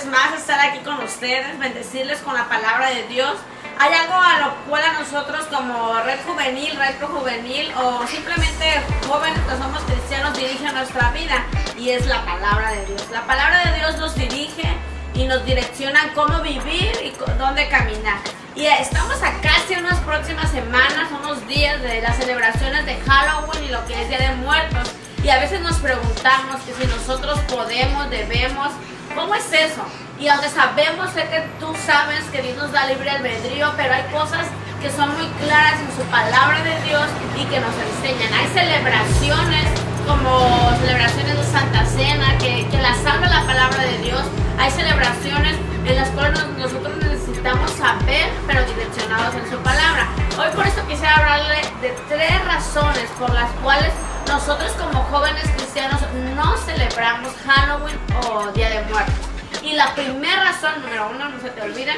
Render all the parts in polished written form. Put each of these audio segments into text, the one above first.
vez más estar aquí con ustedes, bendecirles con la palabra de Dios. Hay algo a lo cual a nosotros como Red Juvenil, Red Projuvenil o simplemente jóvenes que somos cristianos dirige nuestra vida y es la palabra de Dios. La palabra de Dios nos dirige y nos direcciona cómo vivir y dónde caminar. Y estamos a casi unas próximas semanas, unos días de las celebraciones de Halloween y lo que es Día de Muertos. Y a veces nos preguntamos que si nosotros podemos, debemos, ¿cómo es eso? Y aunque sabemos, sé que tú sabes que Dios nos da libre albedrío, pero hay cosas que son muy claras en su palabra de Dios y que nos enseñan. Hay celebraciones como celebraciones de Santa Cena que las salva la palabra de Dios. Hay celebraciones en las cuales nosotros necesitamos saber, pero direccionados en su palabra. Hoy por eso quisiera hablarle de 3 razones por las cuales nosotros como jóvenes cristianos no celebramos Halloween o Día de Muertos. Y la primera razón, número 1, no se te olviden,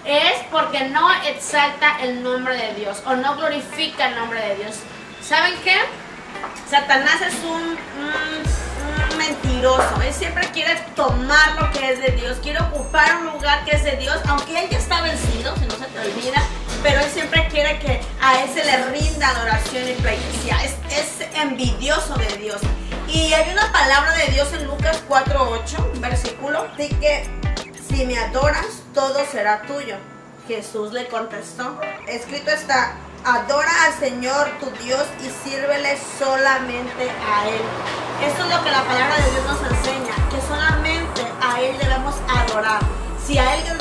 es porque no exalta el nombre de Dios o no glorifica el nombre de Dios. ¿Saben qué? Satanás es un mentiroso. Él siempre quiere tomar lo que es de Dios, quiere ocupar un lugar que es de Dios, aunque él ya está vencido, si no se te olvida, pero él siempre quiere que a él se le rinda adoración y pleitesía. Es envidioso de Dios. Y hay una palabra de Dios en Lucas 4:8, un versículo, así que si me adoras, todo será tuyo. Jesús le contestó, escrito está, adora al Señor tu Dios y sírvele solamente a Él. Esto es lo que la palabra de Dios nos enseña, que solamente a Él debemos adorar. Si a alguien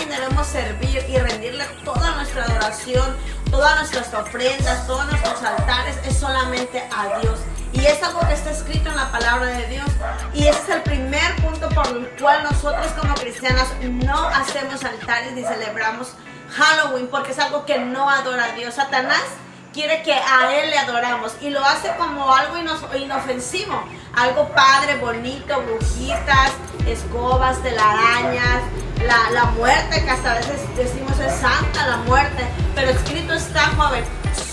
debemos servir y rendirle toda nuestra adoración, todas nuestras ofrendas, todos nuestros altares, es solamente a Dios. Y es algo que está escrito en la palabra de Dios. Y ese es el primer punto por el cual nosotros como cristianos no hacemos altares ni celebramos Halloween, porque es algo que no adora a Dios. Satanás quiere que a Él le adoramos y lo hace como algo inofensivo, algo padre, bonito, brujitas, escobas, telarañas, la muerte, que hasta a veces decimos es santa la muerte, pero escrito está, joven,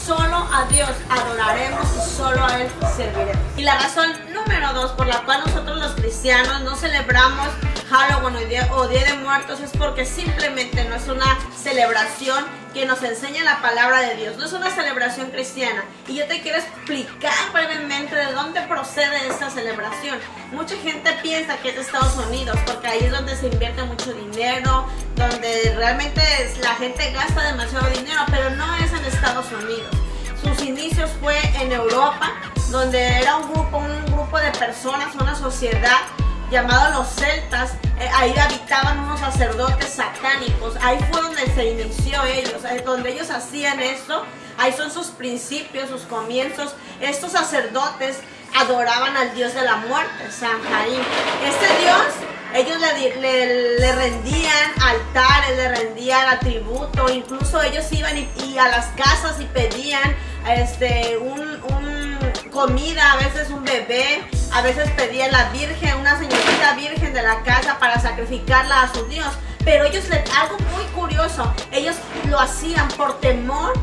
solo a Dios adoraremos y solo a Él serviremos. Y la razón número 2 por la cual nosotros los cristianos no celebramos Halloween o Día de Muertos es porque simplemente no es una celebración que nos enseña la palabra de Dios, no es una celebración cristiana. Y yo te quiero explicar brevemente de dónde procede esta celebración. Mucha gente piensa que es de Estados Unidos porque ahí es donde se invierte mucho dinero, donde realmente la gente gasta demasiado dinero, pero no es en Estados Unidos. Sus inicios fue en Europa, donde era un grupo de personas, una sociedad llamado los celtas. Ahí habitaban unos sacerdotes satánicos. Ahí fue donde se inició ellos, donde ellos hacían esto. Ahí son sus principios, sus comienzos. Estos sacerdotes adoraban al dios de la muerte, San Jaín. Este dios, ellos le rendían altares, le rendían atributo. Incluso ellos iban y a las casas y pedían comida, a veces un bebé, a veces pedía la virgen, una señorita virgen de la casa para sacrificarla a su Dios. Pero ellos, algo muy curioso, ellos lo hacían por temor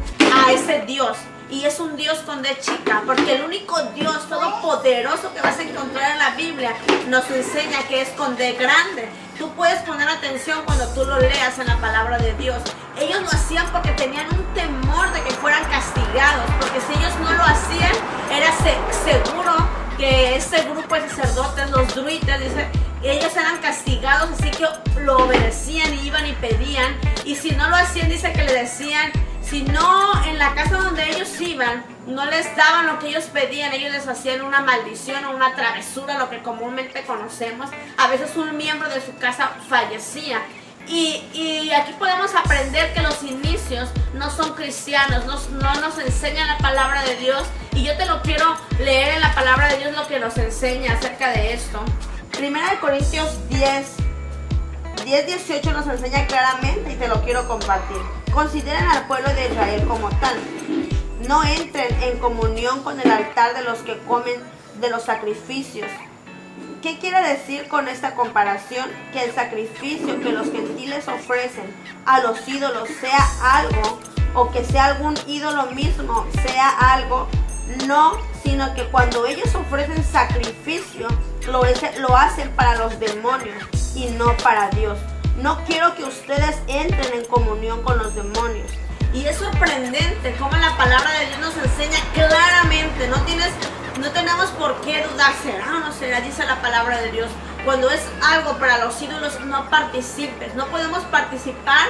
a ese Dios. Y es un Dios con D chica, porque el único Dios todopoderoso que vas a encontrar en la Biblia nos enseña que es con D grande. Tú puedes poner atención cuando tú lo leas en la palabra de Dios. Ellos lo hacían porque tenían un temor de que fueran castigados, porque si ellos no lo hacían, era seguro que ese grupo de sacerdotes, los druidas, dice, ellos eran castigados, así que lo obedecían y iban y pedían. Y si no lo hacían, dice que le decían, si no, en la casa donde ellos iban, no les daban lo que ellos pedían, ellos les hacían una maldición o una travesura, lo que comúnmente conocemos. A veces un miembro de su casa fallecía. Y aquí podemos aprender que los inicios no son cristianos, no nos enseñan la palabra de Dios. Y yo te lo quiero leer en la palabra de Dios, lo que nos enseña acerca de esto. Primera de Corintios 10:18 nos enseña claramente y te lo quiero compartir. Consideren al pueblo de Israel como tal. No entren en comunión con el altar de los que comen de los sacrificios. ¿Qué quiere decir con esta comparación? Que el sacrificio que los gentiles ofrecen a los ídolos sea algo, o que sea algún ídolo mismo sea algo, no, sino que cuando ellos ofrecen sacrificio, lo hacen para los demonios. y no para Dios. No quiero que ustedes entren en comunión con los demonios. Y es sorprendente cómo la palabra de Dios nos enseña claramente. No tenemos por qué dudar, será o no será, dice la palabra de Dios. Cuando es algo para los ídolos, no participes. No podemos participar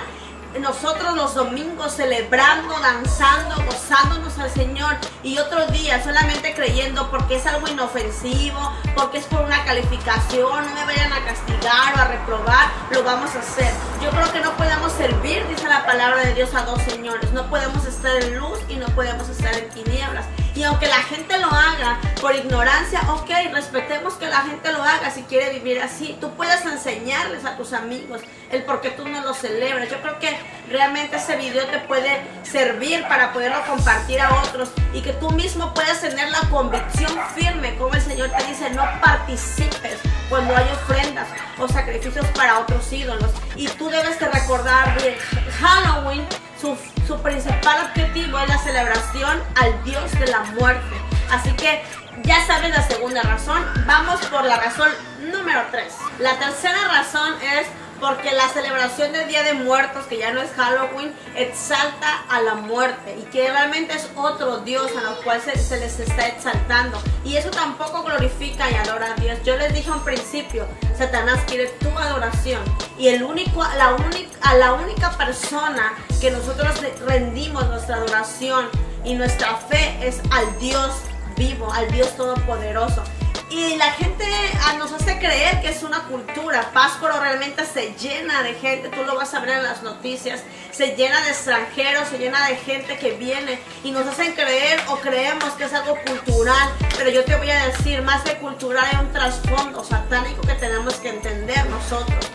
nosotros los domingos celebrando, danzando, gozándonos al Señor, y otro día solamente creyendo porque es algo inofensivo, porque es por una calificación, no me vayan a castigar o a reprobar, lo vamos a hacer. Yo creo que no podemos servir, dice la palabra de Dios, a dos señores. No podemos estar en luz y no podemos estar en tinieblas. Y aunque la gente lo haga por ignorancia, ok, respetemos que la gente lo haga si quiere vivir así. Tú puedes enseñarles a tus amigos el por qué tú no lo celebras. Yo creo que realmente ese video te puede servir para poderlo compartir a otros, y que tú mismo puedas tener la convicción firme, como el Señor te dice, no participes cuando hay ofrendas o sacrificios para otros ídolos. Y tú debes de recordar que Halloween, su principal objetivo es la celebración al Dios de la muerte. Así que ya sabes la segunda razón. Vamos por la razón número 3. La tercera razón es porque la celebración del Día de Muertos, que ya no es Halloween, exalta a la muerte, y que realmente es otro Dios a lo cual se les está exaltando, y eso tampoco glorifica y adora a Dios. Yo les dije a un principio, Satanás quiere tu adoración, y la única persona que nosotros rendimos nuestra adoración y nuestra fe es al Dios vivo, al Dios todopoderoso. Y la gente nos hace creer que es una cultura. Pátzcuaro realmente se llena de gente, tú lo vas a ver en las noticias, se llena de extranjeros, se llena de gente que viene y nos hacen creer o creemos que es algo cultural. Pero yo te voy a decir, más que cultural, hay un trasfondo satánico que tenemos que entender nosotros.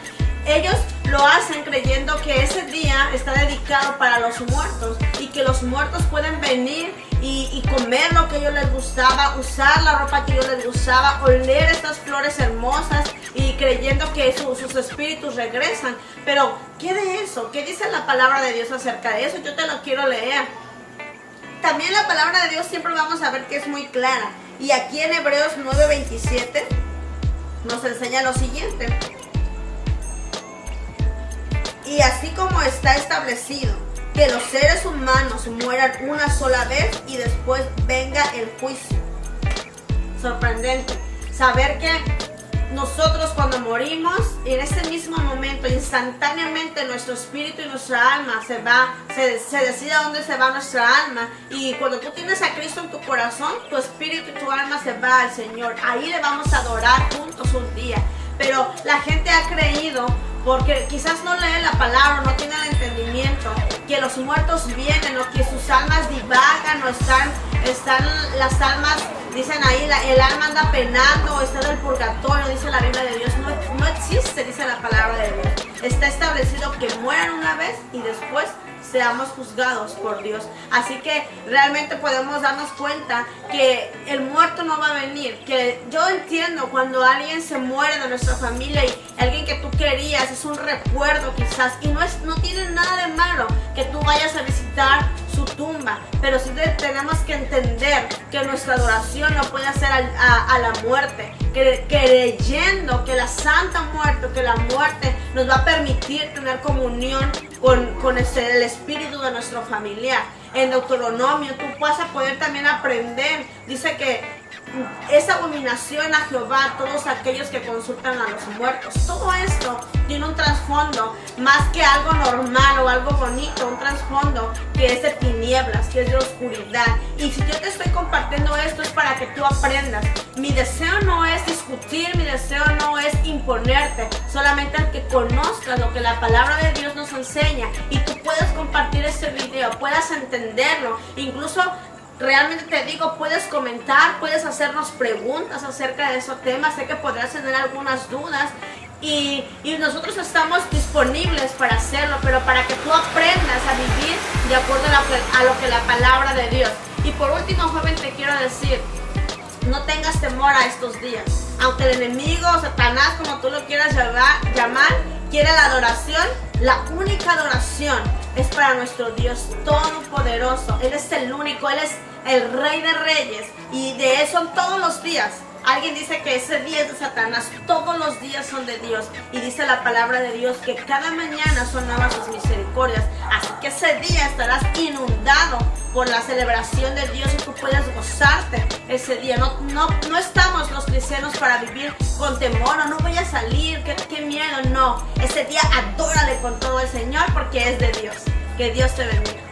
Ellos lo hacen creyendo que ese día está dedicado para los muertos, y que los muertos pueden venir y comer lo que a ellos les gustaba, usar la ropa que a ellos les gustaba, oler estas flores hermosas, y creyendo que sus espíritus regresan. Pero, ¿qué de eso? ¿Qué dice la palabra de Dios acerca de eso? Yo te lo quiero leer. También la palabra de Dios siempre vamos a ver que es muy clara. Y aquí en Hebreos 9:27 nos enseña lo siguiente. Y así como está establecido que los seres humanos mueran una sola vez y después venga el juicio. Sorprendente saber que nosotros cuando morimos, en ese mismo momento, instantáneamente nuestro espíritu y nuestra alma se decide a dónde se va nuestra alma. Y cuando tú tienes a Cristo en tu corazón, tu espíritu y tu alma se va al Señor. Ahí le vamos a adorar juntos un día. Pero la gente ha creído, porque quizás no lee la palabra, no tiene el entendimiento, que los muertos vienen, o que sus almas divagan, o están las almas, dicen ahí, el alma anda penando, o está en el purgatorio, dice la Biblia de Dios. No existe, dice la palabra de Dios. Está establecido que mueran una vez y después seamos juzgados por Dios. Así que realmente podemos darnos cuenta que el muerto no va a venir. Que yo entiendo cuando alguien se muere de nuestra familia, y alguien que tú querías, es un recuerdo quizás, y no tiene nada de malo que tú vayas a visitar su tumba, pero sí tenemos que entender que nuestra adoración no puede ser a la muerte, creyendo que la santa muerte, que la muerte nos va a permitir tener comunión con el espíritu de nuestro familiar. En Deuteronomio tú vas a poder también aprender, dice que es abominación a Jehová todos aquellos que consultan a los muertos. Todo esto tiene un trasfondo más que algo normal o algo bonito, un trasfondo que es de tinieblas, que es de oscuridad. Y si yo te estoy compartiendo esto es para que tú aprendas. Mi deseo no es discutir, mi deseo no es imponerte, solamente el que conozcas lo que la palabra de Dios nos enseña, y tú puedes compartir este video, puedas entenderlo, incluso realmente te digo, puedes comentar, puedes hacernos preguntas acerca de esos temas. Sé que podrás tener algunas dudas y nosotros estamos disponibles para hacerlo, pero para que tú aprendas a vivir de acuerdo a lo que la palabra de Dios. Y por último, joven, te quiero decir, no tengas temor a estos días. Aunque el enemigo, Satanás, como tú lo quieras llamar, quiere la adoración, la única adoración es para nuestro Dios todopoderoso. Él es el único, Él es el Rey de Reyes, y de eso todos los días Alguien dice que ese día es de Satanás, todos los días son de Dios. Y dice la palabra de Dios que cada mañana son nuevas sus misericordias. Así que ese día estarás inundado por la celebración de Dios y tú puedes gozarte ese día. No estamos los cristianos para vivir con temor, no voy a salir, qué miedo, no. Ese día adórale con todo el Señor porque es de Dios. Que Dios te bendiga.